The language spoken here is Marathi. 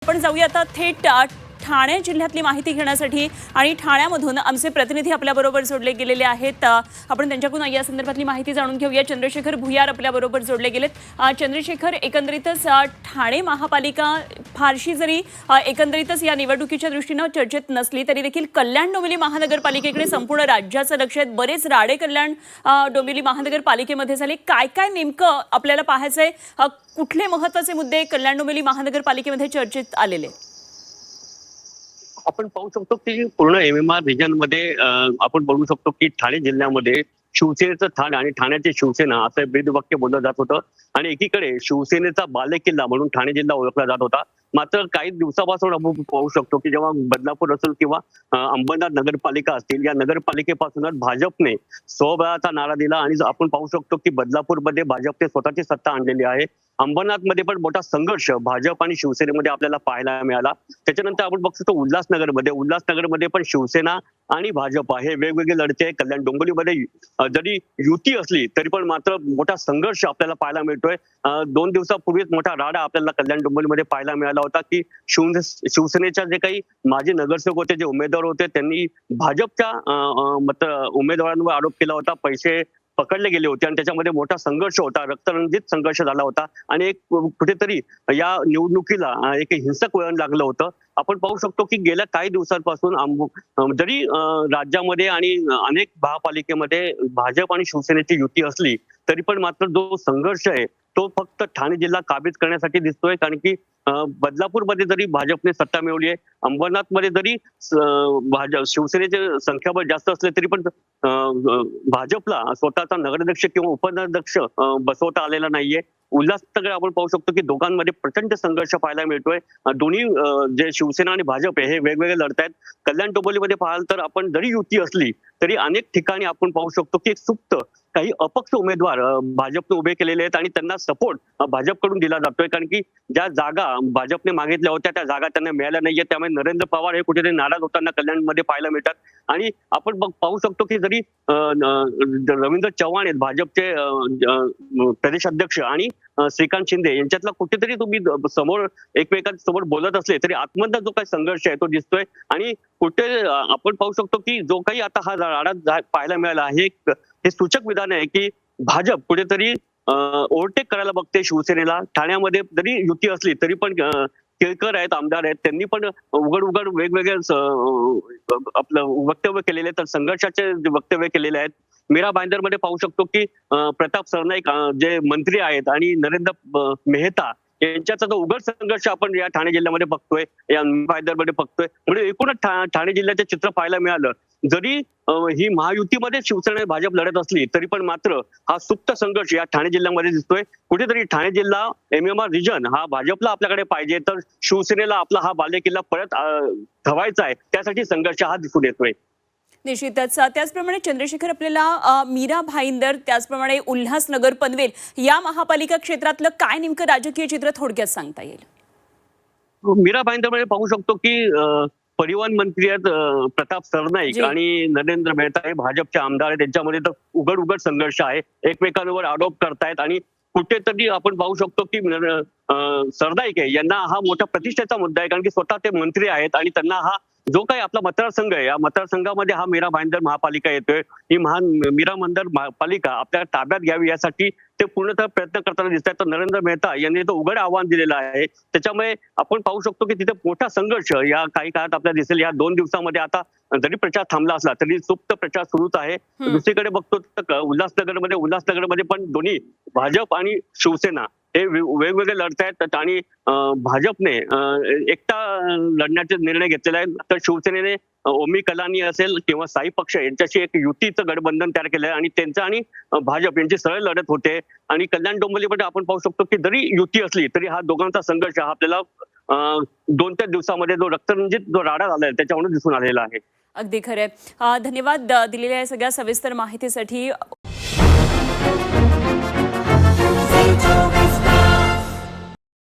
आपण जाऊया आता थेट ठाणे जिल्ह्यातली माहिती घेण्यासाठी आणि ठाण्यामधून आमचे प्रतिनिधी आपल्या बरोबर जोडले गेलेले आहेत। आपण त्यांच्याकडून या संदर्भातली माहिती जाणून घेऊया। चंद्रशेखर भुयार आपल्या बरोबर जोडले गेलेत। चंद्रशेखर, एकंदरीतच ठाणे महापालिका फारशी जरी एकंदरीतच या निवडणुकीच्या दृष्टीने चर्चेत नसली तरी देखील कल्याण डोंबिवली महानगरपालिकेकडे संपूर्ण राज्याचं लक्ष आहे। बरेच राडे कल्याण डोंबिवली महानगरपालिकेमध्ये झाले। काय काय नेमकं आपल्याला पाहायचंय, कुठले महत्त्वाचे मुद्दे कल्याण डोंबिवली महानगरपालिकेमध्ये चर्चेत आलेले? आपण पाहू शकतो की पूर्ण एमएमआर रिजन मध्ये आपण बघू शकतो की ठाणे जिल्ह्यामध्ये शिवसेनेचं ठाण आणि ठाण्याची शिवसेना असं ब्रीदवाक्य बोललं जात होतं आणि एकीकडे शिवसेनेचा बालेकिल्ला म्हणून ठाणे जिल्हा ओळखला जात होता। मात्र काही दिवसापासून आपण पाहू शकतो की जेव्हा बदलापूर असेल किंवा अंबरनाथ नगरपालिका असतील, या नगरपालिकेपासूनच भाजपने स्वबळाचा नारा दिला आणि आपण पाहू शकतो की बदलापूरमध्ये भाजपने स्वतःची सत्ता आणलेली आहे। अंबरनाथमध्ये पण मोठा संघर्ष भाजप आणि शिवसेनेमध्ये आपल्याला पाहायला मिळाला। त्याच्यानंतर आपण बघू शकतो उल्हासनगरमध्ये पण शिवसेना आणि भाजप हे वेगवेगळे लढते आहे। कल्याण डोंबिवलीमध्ये जरी युती असली तरी पण मात्र मोठा संघर्ष आपल्याला पाहायला मिळतोय। 2 दिवसापूर्वीच मोठा राडा आपल्याला कल्याण डोंबिवलीमध्ये पाहायला मिळाला होता की शिवसेनेच्या जे काही माजी नगरसेवक होते, जे उमेदवार होते, त्यांनी भाजपच्या उमेदवारांवर आरोप केला होता, पैसे पकडले गेले होते आणि त्याच्यामध्ये मोठा संघर्ष होता, रक्तरंजित संघर्ष झाला होता आणि एक कुठेतरी या निवडणुकीला एक हिंसक वळण लागलं होतं। आपण पाहू शकतो की गेल्या काही दिवसांपासून जरी राज्यामध्ये आणि अनेक महापालिकेमध्ये भाजप आणि शिवसेनेची युती असली तरी पण मात्र जो संघर्ष आहे तो फक्त ठाणे जिल्हा काबीज करण्यासाठी दिसतोय। कारण की बदलापूरमध्ये जरी भाजपने सत्ता मिळवली आहे, अंबरनाथमध्ये जरी शिवसेनेचे संख्याबळ जास्त असले तरी पण भाजपला स्वतःचा नगराध्यक्ष किंवा उपनगराध्यक्ष बसवता आलेला नाहीये। उल्हासनगर आपण पाहू शकतो की दोघांमध्ये प्रचंड संघर्ष पाहायला मिळतोय। दोन्ही जे शिवसेना आणि भाजप आहे हे वेगवेगळे लढतायत। कल्याण डोंबिवलीमध्ये पाहाल तर आपण जरी युती असली तरी अनेक ठिकाणी आपण पाहू शकतो की एक सुप्त काही अपक्ष उमेदवार भाजपने उभे केलेले आहेत आणि त्यांना सपोर्ट भाजपकडून दिला जातोय। कारण की ज्या जागा भाजपने मागितल्या होत्या त्या जागा त्यांना मिळाल्या नाहीये, त्यामुळे नरेंद्र पवार हे कुठेतरी नाराज होताना कल्याणमध्ये पाहायला मिळतात। आणि आपण पाहू शकतो की जरी रवींद्र चव्हाण आहेत भाजपचे प्रदेशाध्यक्ष आणि श्रीकांत शिंदे यांच्यातला कुठेतरी तुम्ही समोर एकमेकांसमोर बोलत असले तरी आतमधला जो काही संघर्ष आहे तो दिसतोय। आणि कुठे आपण पाहू शकतो की जो काही आता हा राडा पाहायला मिळाला आहे हे सूचक विधान आहे की भाजप कुठेतरी ओव्हरटेक करायला बघते शिवसेनेला। ठाण्यामध्ये जरी युती असली तरी पण केळकर आहेत, आमदार आहेत, त्यांनी पण उघड वेगवेगळे आपलं वक्तव्य केलेले, तर संघर्षाचे वक्तव्य केलेले आहेत। मीरा भाईंदरमध्ये पाहू शकतो की प्रताप सरनाईक जे मंत्री आहेत आणि नरेंद्र मेहता यांच्याचा जो उघड संघर्ष आपण या ठाणे जिल्ह्यामध्ये बघतोय, या भाईंदरमध्ये बघतोय। म्हणजे एकूणच ठाणे जिल्ह्याचे चित्र पाहायला मिळालं। जरी ही महायुतीमध्ये शिवसेना भाजप लढत असली तरी पण मात्र हा सुप्त संघर्ष या ठाणे जिल्ह्यामध्ये दिसतोय। कुठेतरी ठाणे जिल्हा एमएमआर रिजन हा भाजपला आपल्याकडे पाहिजे तर शिवसेनेला आपला हा बालेकिल्ला परत ठेवायचा आहे, त्यासाठी संघर्ष हा दिसून येतोय। निश्चितच। त्याचप्रमाणे चंद्रशेखर, आपल्याला मीरा भाईंदर त्याचप्रमाणे उल्हासनगर पनवेल या महापालिका क्षेत्रातलं काय नेमकं राजकीय चित्र थोडक्यात सांगता येईल? मीरा भाईंदरमध्ये पाहू शकतो की परिवहन मंत्री आहेत प्रताप सरनाईक आणि नरेंद्र मेहता हे भाजपचे आमदार आहेत। त्यांच्यामध्ये तर उघड संघर्ष आहे, एकमेकांवर आरोप करतायत आणि कुठेतरी आपण पाहू शकतो की सरनाईक आहे यांना हा मोठा प्रतिष्ठेचा मुद्दा आहे। कारण की स्वतः ते मंत्री आहेत आणि त्यांना हा जो काही आपला मतदारसंघ आहे या मतदारसंघामध्ये हा मीरा भाईंदर महापालिका येतोय। ही मीरा भाईंदर महापालिका आपल्या ताब्यात घ्यावी यासाठी ते पूर्णतः प्रयत्न करताना दिसत आहेत। तर नरेंद्र मेहता यांनी तो उघड आव्हान दिलेलं आहे। त्याच्यामुळे आपण पाहू शकतो की तिथे मोठा संघर्ष या काही काळात आपल्याला दिसेल। या 2 दिवसामध्ये आता जरी प्रचार थांबला असला तरी सुप्त प्रचार सुरूच आहे। दुसरीकडे बघतो तर उल्हासनगरमध्ये पण दोन्ही भाजप आणि शिवसेना हे वेगवेगळे लढतायत आणि भाजपने एकटा लढण्याचे निर्णय घेतलेला आहे। तर शिवसेनेने ओमी कलानी असेल किंवा साई पक्ष यांच्याशी एक युतीचं गठबंधन तयार केलं आहे आणि त्यांचं आणि भाजप यांची सरळ लढत होते। आणि कल्याण डोंबिवलीमध्ये आपण पाहू शकतो की जरी युती असली तरी हा दोघांचा संघर्ष हा आपल्याला 2-3 दिवसामध्ये जो रक्तरंजित जो राडा झालाय त्याच्यावरून दिसून आलेला आहे। अगदी खरंय। धन्यवाद दिलेल्या सगळ्या सविस्तर माहितीसाठी।